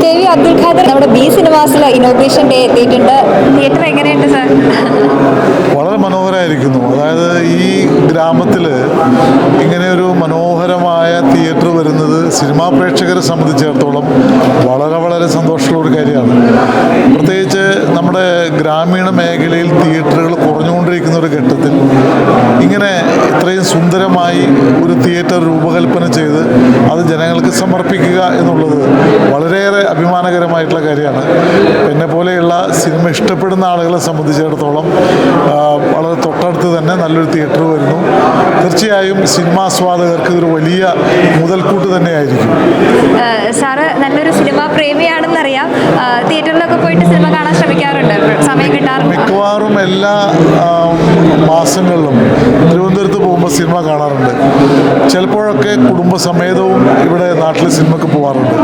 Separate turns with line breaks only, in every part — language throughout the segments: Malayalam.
JV അബ്ദുൽ ഖാദർ നമ്മുടെ ബി സിനിമാസിൽ ഇനോഗ്രേഷൻ ഡേ എത്തിയിട്ടുണ്ട്. തിയേറ്റർ എങ്ങനെയുണ്ട് സാർ?
വളരെ മനോഹരമായിരിക്കുന്നു. അതായത് ഈ ഗ്രാമത്തിൽ ഇങ്ങനെയൊരു മനോഹരമായ തിയേറ്റർ വരുന്നത് സിനിമാ പ്രേക്ഷകരെ സംബന്ധിച്ചിടത്തോളം വളരെ വളരെ സന്തോഷമുള്ള ഒരു കാര്യമാണ്. പ്രത്യേകിച്ച് നമ്മുടെ ഗ്രാമീണ മേഖലയിൽ തിയേറ്ററുകൾ കുറഞ്ഞുകൊണ്ടിരിക്കുന്ന ഒരു ഘട്ടത്തിൽ ഇങ്ങനെ ഇത്രയും സുന്ദരമായി ഒരു തിയേറ്റർ രൂപകൽപ്പന ചെയ്ത് അത് ജനങ്ങൾക്ക് സമർപ്പിക്കുക എന്നുള്ളത് വളരെയേറെ അഭിമാനകരമായിട്ടുള്ള കാര്യമാണ്. എന്നെ പോലെയുള്ള സിനിമ ഇഷ്ടപ്പെടുന്ന ആളുകളെ സംബന്ധിച്ചിടത്തോളം വളരെ തൊട്ടടുത്ത് തന്നെ നല്ലൊരു തിയേറ്റർ വരുന്നു. തീർച്ചയായും സിനിമാസ്വാദകർക്ക് ഇതൊരു വലിയ മുതൽക്കൂട്ട് തന്നെയായിരിക്കും.
സാറ് നല്ലൊരു സിനിമാ പ്രേമിയാണെന്നറിയാം. തിയേറ്ററിലൊക്കെ പോയിട്ട് സിനിമ കാണാൻ ശ്രമിക്കാറുണ്ട്, സമയം കിട്ടാറുണ്ട്?
മിക്കവാറും എല്ലാ മാസങ്ങളിലും തിരുവനന്തപുരത്ത് പോകുമ്പോൾ സിനിമ കാണാറുണ്ട്. ചിലപ്പോഴൊക്കെ കുടുംബസമേതവും ഇവിടെ നാട്ടിൽ സിനിമയ്ക്ക് പോകാറുണ്ട്.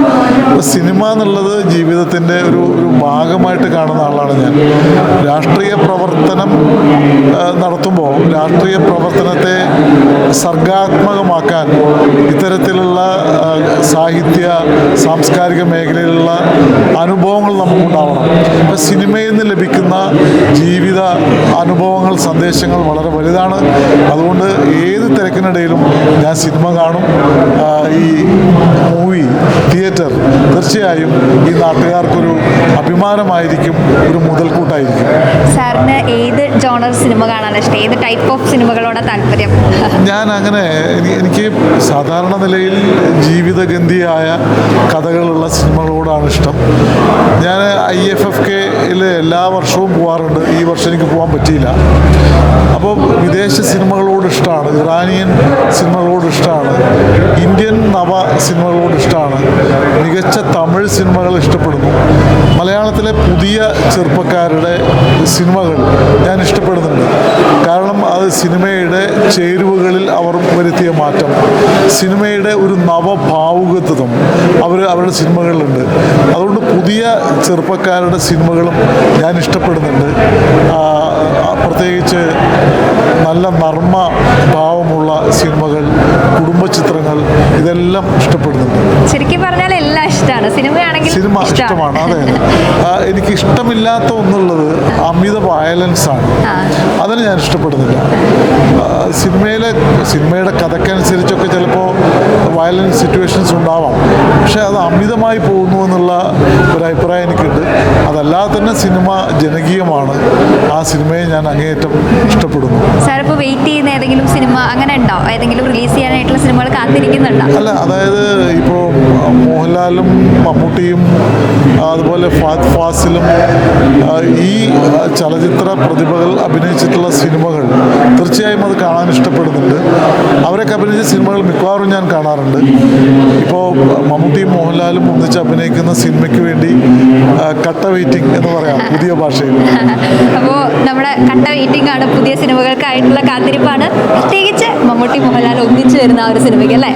സിനിമ എന്നുള്ളത് ജീവിതത്തിൻ്റെ ഒരു ഭാഗമായിട്ട് കാണുന്ന ആളാണ് ഞാൻ. രാഷ്ട്രീയ പ്രവർത്തനം നടത്തുമ്പോൾ രാഷ്ട്രീയ പ്രവർത്തനത്തെ സർഗാത്മകമാക്കാൻ ഇത്തരത്തിലുള്ള സാഹിത്യ സാംസ്കാരിക മേഖലയിലുള്ള അനുഭവങ്ങൾ നമുക്കുണ്ടാവണം. ഇപ്പം സിനിമയിൽ നിന്ന് ലഭിക്കുന്ന ജീവിത അനുഭവങ്ങൾ, സന്ദേശങ്ങൾ വളരെ വലുതാണ്. അതുകൊണ്ട് ഏത് തിരക്കിനിടയിലും ഞാൻ സിനിമ കാണും. ഈ മൂവി തിയേറ്റർ തീർച്ചയായും ഈ നാട്ടുകാർക്കൊരു അഭിമാനമായിരിക്കും, ഒരു മുതൽക്കൂട്ടായിരിക്കും.
സാറിന് ഏത് ജോണർ സിനിമ കാണാൻ ഇഷ്ടം? ഏത് ടൈപ്പ് ഓഫ് സിനിമകളോട് താല്പര്യം?
ഞാൻ അങ്ങനെ എനിക്ക് സാധാരണ നിലയിൽ ജീവിതഗന്ധിയായ കഥകളുള്ള സിനിമകളോടാണ് ഇഷ്ടം. ഞാൻ IFFKയിൽ എല്ലാ വർഷവും പോകാറുണ്ട്. ഈ വർഷം എനിക്ക് പോകാൻ പറ്റിയില്ല. അപ്പോൾ വിദേശ സിനിമകളോട് ഇഷ്ടമാണ്, ഇറാനിയൻ സിനിമകളോട് ഇഷ്ടമാണ്, ഇന്ത്യൻ നവ സിനിമകളോട് ഇഷ്ടമാണ്, മികച്ച തമിഴ് സിനിമകൾ ഇഷ്ടപ്പെടുന്നു. മലയാളത്തിലെ പുതിയ ചെറുപ്പക്കാരുടെ സിനിമകൾ ഞാൻ ഇഷ്ടപ്പെടുന്നുണ്ട്. കാരണം അത് സിനിമയുടെ ചേരുവകളിൽ അവർ വരുത്തിയ മാറ്റം, സിനിമയുടെ ഒരു നവഭാവുകത്വം അവരുടെ സിനിമകളിലുണ്ട്. അതുകൊണ്ട് പുതിയ ചെറുപ്പക്കാരുടെ സിനിമകളും ഞാൻ ഇഷ്ടപ്പെടുന്നുണ്ട്. പ്രത്യേകിച്ച് നല്ല നർമ്മ ഭാവമുള്ള സിനിമകൾ, കുടുംബ ചിത്രങ്ങൾ, ഇതെല്ലാം ഇഷ്ടപ്പെടുന്നുണ്ട്.
ശരിക്കും പറഞ്ഞാൽ എല്ലാം ഇഷ്ടമാണ്. സിനിമ
ഇഷ്ടമാണ്. അതെ, എനിക്ക് ഇഷ്ടമില്ലാത്ത ഒന്നുള്ളത് അമിത വയലൻസ് ആണ്. അതിന് ഞാൻ ഇഷ്ടപ്പെടുന്നില്ല. സിനിമയുടെ കഥക്കനുസരിച്ചൊക്കെ ചിലപ്പോൾ വയലൻസ് സിറ്റുവേഷൻസ് ഉണ്ടാവാം. പക്ഷെ അത് അമിതമായി പോകുന്നു എന്നുള്ള ഒരു അഭിപ്രായം എനിക്കുണ്ട്. അതല്ലാതെ തന്നെ സിനിമ ജനകീയമാണ്. ആ സിനിമയെ ഞാൻ അങ്ങേയറ്റം ഇഷ്ടപ്പെടുന്നു.
സാർ ഇപ്പോൾ വെയിറ്റ് ചെയ്യുന്ന ഏതെങ്കിലും സിനിമ അങ്ങനെ ഉണ്ടോ? ഏതെങ്കിലും റിലീസ് ചെയ്യാനായിട്ടുള്ള സിനിമകൾ കാത്തിരിക്കുന്നുണ്ടോ?
അല്ല, അതായത് ഇപ്പോൾ മോഹൻലാലും മമ്മൂട്ടിയും അതുപോലെ ഫഹദ് ഫാസിലും ഈ ചലച്ചിത്ര പ്രതിഭകൾ അഭിനയിച്ചിട്ടുള്ള സിനിമകൾ തീർച്ചയായും അത് കാണാൻ ഇഷ്ടപ്പെടുന്നുണ്ട്. അവരൊക്കെ അഭിനയിച്ച സിനിമകൾ മിക്കവാറും ഞാൻ കാണാറുണ്ട്. ഇപ്പോൾ മമ്മൂട്ടിയും മോഹൻലാലും ഒന്നിച്ച് അഭിനയിക്കുന്ന സിനിമയ്ക്ക് വേണ്ടി കട്ട വെയിറ്റിംഗ് എന്ന് പറയാം പുതിയ ഭാഷയിൽ.
അപ്പോൾ നമ്മുടെ കട്ട വെയിറ്റിംഗ് ആണ്, പുതിയ സിനിമകൾക്കായിട്ടുള്ള കാത്തിരിപ്പാണ്. പ്രത്യേകിച്ച് മമ്മൂട്ടി മോഹൻലാൽ ഒന്നിച്ചു വരുന്ന ആ ഒരു സിനിമയ്ക്ക് അല്ലേ?